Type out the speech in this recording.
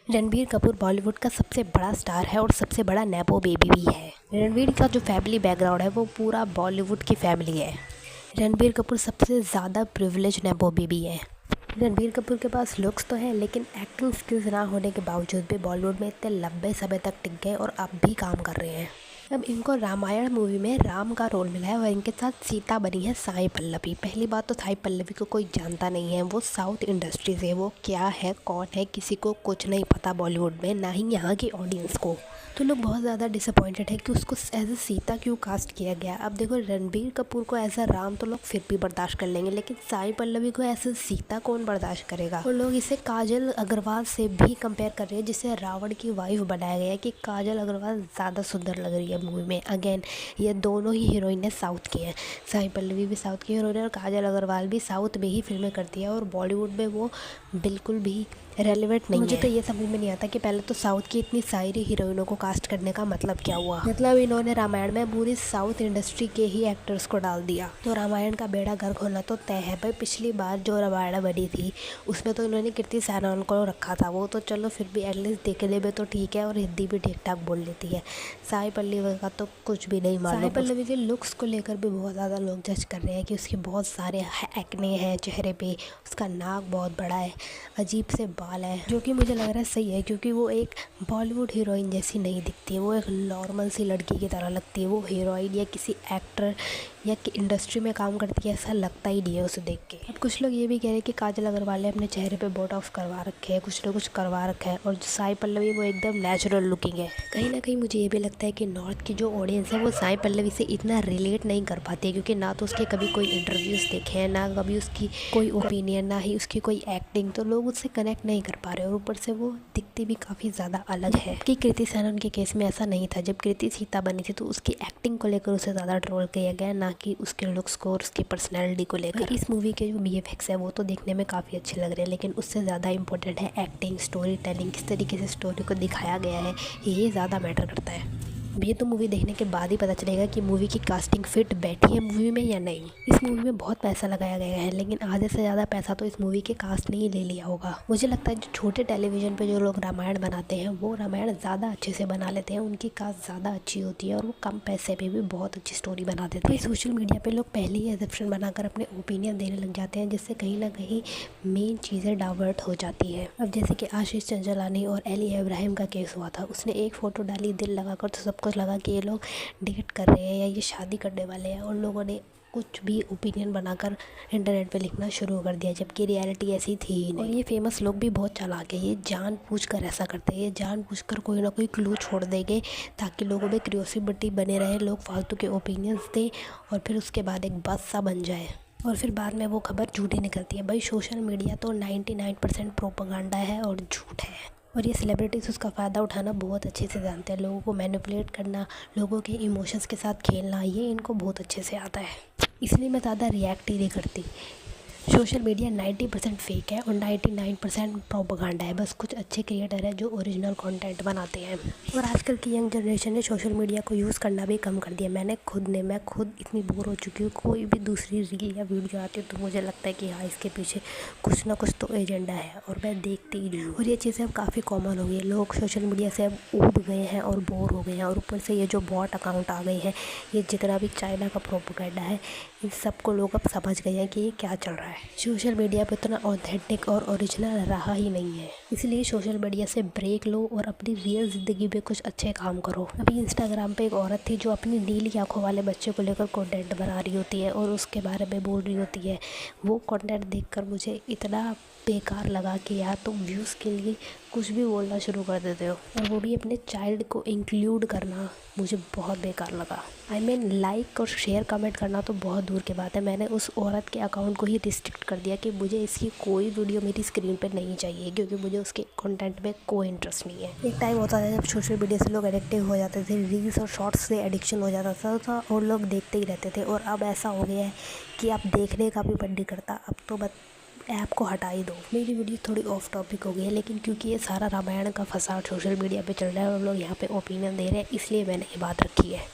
रणबीर कपूर बॉलीवुड का सबसे बड़ा स्टार है और सबसे बड़ा नेपो बेबी भी है। रणबीर का जो फैमिली बैकग्राउंड है वो पूरा बॉलीवुड की फैमिली है। रणबीर कपूर सबसे ज़्यादा प्रिविलेज नेपो बेबी है। रणबीर कपूर के पास लुक्स तो है, लेकिन एक्टिंग स्किल्स ना होने के बावजूद भी बॉलीवुड में इतने लंबे समय तक टिक गए और अब भी काम कर रहे हैं। अब इनको रामायण मूवी में राम का रोल मिला है और इनके साथ सीता बनी है साई पल्लवी। पहली बात तो साई पल्लवी को कोई जानता नहीं है, वो साउथ इंडस्ट्री से, वो क्या है कौन है किसी को कुछ नहीं पता बॉलीवुड में, ना ही यहाँ की ऑडियंस को। तो लोग बहुत ज़्यादा डिसअपॉइंटेड है कि उसको एज ए सीता क्यों कास्ट किया गया। अब देखो, रणबीर कपूर को एज ए राम तो लोग फिर भी बर्दाश्त कर लेंगे, लेकिन साई पल्लवी को एज ए सीता कौन बर्दाश्त करेगा। और लोग इसे काजल अग्रवाल से भी कंपेयर कर रहे हैं, जिसे रावण की वाइफ बनाया गया है कि काजल अग्रवाल ज़्यादा सुंदर लग रही है मूवी में। अगेन, ये दोनों ही हीरोइन साउथ की हैं। साई पल्लवी भी साउथ की हीरोइन है और काजल अग्रवाल भी साउथ में ही फिल्में करती है और बॉलीवुड में वो बिल्कुल भी रेलिवेंट नहीं है। मुझे तो ये समझ में नहीं आता कि पहले तो साउथ की इतनी सारी हीरोइनों को कास्ट करने का मतलब क्या हुआ। मतलब इन्होंने रामायण में पूरी साउथ इंडस्ट्री के ही एक्टर्स को डाल दिया, तो रामायण का बेड़ा गर्क होना तो तय है भाई। पिछली बार जो रामायण बनी थी उसमें तो इन्होंने कीर्ति सैनन को रखा था, वो तो चलो फिर भी एटलीस्ट देखने में तो ठीक है और हिंदी भी ठीक ठाक बोल लेती है। साई पल्लवी का तो कुछ भी नहीं मालूम। साई पल्लवी के लुक्स को लेकर भी बहुत ज़्यादा लोग जज कर रहे हैं कि उसके बहुत सारे एक्ने हैं चेहरे पे, उसका नाक बहुत बड़ा है, अजीब से बाल है, जो कि मुझे लग रहा है सही है क्योंकि वो एक बॉलीवुड हीरोइन जैसी नहीं दिखती है। वो एक नॉर्मल सी लड़की की तरह लगती है। वो हीरोइन या किसी एक्टर या इंडस्ट्री में काम करती है ऐसा लगता ही नहीं है उसे देख के। अब कुछ लोग ये भी कह रहे हैं कि काजल अग्रवाल ने अपने चेहरे पे बोटॉक्स करवा रखे हैं, कुछ ना कुछ करवा रखा है, और जो साई पल्लवी वो एकदम नेचुरल लुकिंग है। कहीं ना कहीं मुझे ये भी लगता है कि नॉर्थ की जो ऑडियंस है वो साई पल्लवी से इतना रिलेट नहीं कर पाती है, क्योंकि ना तो उसके कभी कोई इंटरव्यूज़ देखे हैं, ना कभी उसकी कोई ओपिनियन, ना ही उसकी कोई एक्टिंग, तो लोग उससे कनेक्ट नहीं कर पा रहे और ऊपर से वो दिखती भी काफ़ी ज़्यादा अलग है। कि कीर्ति सैनन के केस में ऐसा नहीं था। जब कीर्ति सीता बनी थी तो उसकी एक्टिंग को लेकर उसे ज़्यादा ट्रोल किया गया, ना कि उसके लुक्स को और उसकी पर्सनैलिटी को लेकर। इस मूवी के जो VFX है वो तो देखने में काफ़ी अच्छे लग रहे हैं, लेकिन उससे ज़्यादा इंपॉर्टेंट है एक्टिंग, स्टोरी टेलिंग, किस तरीके से स्टोरी को दिखाया गया है, ये ज़्यादा मैटर करता है। ये तो मूवी देखने के बाद ही पता चलेगा कि मूवी की कास्टिंग फिट बैठी है मूवी में या नहीं। इस मूवी में बहुत पैसा लगाया गया है, लेकिन आधे से ज़्यादा पैसा तो इस मूवी के कास्ट ने ही ले लिया होगा। मुझे लगता है जो छोटे टेलीविज़न पे जो लोग रामायण बनाते हैं वो रामायण ज़्यादा अच्छे से बना लेते हैं, उनकी कास्ट ज़्यादा अच्छी होती है और वो कम पैसे पे भी बहुत अच्छी स्टोरी बना देते हैं। सोशल मीडिया पर लोग पहले ही एजप्शन बनाकर अपने ओपिनियन देने लग जाते हैं, जिससे कहीं ना कहीं मेन चीज़ें डाइवर्ट हो जाती है। अब जैसे कि आशीष चंचलानी और एली इब्राहिम का केस हुआ था, उसने एक फ़ोटो डाली दिल लगाकर तो सबको लगा कि ये लोग डेट कर रहे हैं या ये शादी करने वाले हैं, और लोगों ने कुछ भी ओपिनियन बनाकर इंटरनेट पे लिखना शुरू कर दिया, जबकि रियलिटी ऐसी थी ही नहीं। और ये फेमस लोग भी बहुत चालाक है, ये जानबूझकर ऐसा करते हैं, ये जानबूझकर कोई ना कोई क्लू छोड़ देंगे ताकि लोगों में क्यूरियोसिटी बने रहे, लोग फालतू के ओपिनियंस दें और फिर उसके बाद एक बस सा बन जाए और फिर बाद में वो खबर झूठी निकलती है। भाई सोशल मीडिया तो 99% प्रोपेगेंडा है और झूठ है, और ये सेलिब्रिटीज़ उसका फ़ायदा उठाना बहुत अच्छे से जानते हैं। लोगों को मैनिपुलेट करना, लोगों के इमोशंस के साथ खेलना, ये इनको बहुत अच्छे से आता है। इसलिए मैं ज़्यादा रिएक्ट ही नहीं करती। सोशल मीडिया 90% फेक है और 99% प्रोपेगेंडा है। बस कुछ अच्छे क्रिएटर हैं जो ओरिजिनल कंटेंट बनाते हैं, और आजकल की यंग जनरेशन ने सोशल मीडिया को यूज़ करना भी कम कर दिया। मैं खुद इतनी बोर हो चुकी हूँ। कोई भी दूसरी रील या वीडियो आती है तो मुझे लगता है कि हाँ, इसके पीछे कुछ ना कुछ तो एजेंडा है, और मैं देखती ही नहीं हूँ। और ये चीज़ें अब काफ़ी कॉमन हो गई है। लोग सोशल मीडिया से अब ऊब गए हैं और बोर हो गए हैं, और ऊपर से ये जो बॉट अकाउंट आ गए हैं, ये जितना भी चाइना का प्रोपेगेंडा है, इन सबको लोग अब समझ गए हैं कि ये क्या चल रहा है। सोशल मीडिया पे इतना ऑथेंटिक और ओरिजिनल रहा ही नहीं है, इसलिए सोशल मीडिया से ब्रेक लो और अपनी रियल ज़िंदगी में कुछ अच्छे काम करो। अभी इंस्टाग्राम पे एक औरत थी जो अपनी नीली आंखों वाले बच्चे को लेकर कंटेंट बना रही होती है और उसके बारे में बोल रही होती है। वो कंटेंट देखकर मुझे इतना बेकार लगा कि यार, तुम व्यूज़ के लिए कुछ भी बोलना शुरू कर देते हो, और वो भी अपने चाइल्ड को इंक्लूड करना मुझे बहुत बेकार लगा। आई मीन, लाइक और शेयर कमेंट करना तो बहुत दूर की बात है। मैंने उस औरत के अकाउंट को ही रिस्ट्रिक्ट कर दिया कि मुझे इसकी कोई वीडियो मेरी स्क्रीन पर नहीं चाहिए, क्योंकि मुझे उसके कंटेंट में कोई इंटरेस्ट नहीं है। एक टाइम होता था जब सोशल मीडिया से लोग एडिक्टिव हो जाते थे, रील्स और शॉर्ट्स से एडिक्शन हो जाता था और लोग देखते ही रहते थे, और अब ऐसा हो गया है कि आप देखने का भी मन नहीं करता। अब तो बस ऐप को हटा ही दो। मेरी वीडियो थोड़ी ऑफ टॉपिक हो गई है, लेकिन क्योंकि ये सारा रामायण का फसाद सोशल मीडिया पे चल रहा है और लोग यहाँ पे ओपिनियन दे रहे हैं, इसलिए मैंने ये बात रखी है।